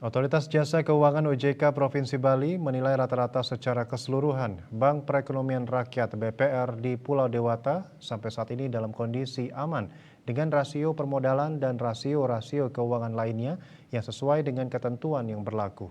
Otoritas Jasa Keuangan OJK Provinsi Bali menilai rata-rata secara keseluruhan Bank Perekonomian Rakyat (BPR) di Pulau Dewata sampai saat ini dalam kondisi aman dengan rasio permodalan dan rasio-rasio keuangan lainnya yang sesuai dengan ketentuan yang berlaku.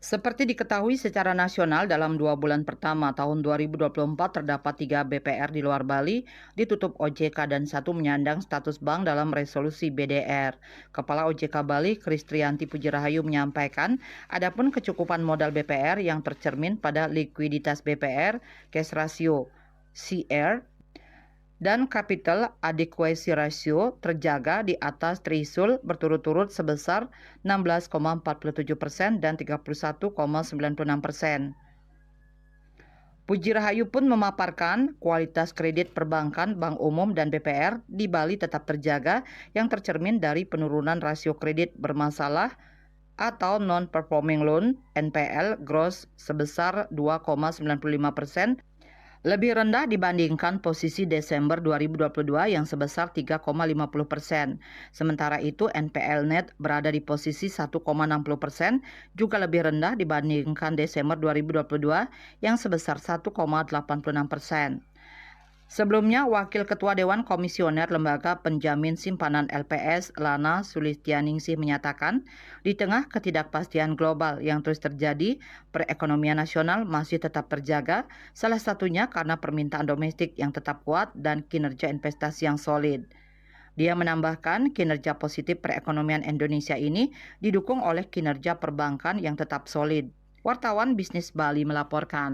Seperti diketahui secara nasional dalam 2 bulan pertama tahun 2024 terdapat 3 BPR di luar Bali ditutup OJK dan 1 menyandang status bank dalam resolusi BDR. Kepala OJK Bali Kristrianti Pujirahayu menyampaikan, adapun kecukupan modal BPR yang tercermin pada likuiditas BPR, cash ratio, CR, dan capital adequacy ratio terjaga di atas threshold berturut-turut sebesar 16,47% dan 31,96%. Puji Rahayu pun memaparkan kualitas kredit perbankan, bank umum, dan BPR di Bali tetap terjaga yang tercermin dari penurunan rasio kredit bermasalah atau non-performing loan (NPL) gross sebesar 2,95%, lebih rendah dibandingkan posisi Desember 2022 yang sebesar 3,50%. Sementara itu NPL net berada di posisi 1,60%, juga lebih rendah dibandingkan Desember 2022 yang sebesar 1,86%. Sebelumnya, Wakil Ketua Dewan Komisioner Lembaga Penjamin Simpanan LPS, Lana Sulistianingsih menyatakan, di tengah ketidakpastian global yang terus terjadi, perekonomian nasional masih tetap terjaga, salah satunya karena permintaan domestik yang tetap kuat dan kinerja investasi yang solid. Dia menambahkan, kinerja positif perekonomian Indonesia ini didukung oleh kinerja perbankan yang tetap solid. Wartawan Bisnis Bali melaporkan.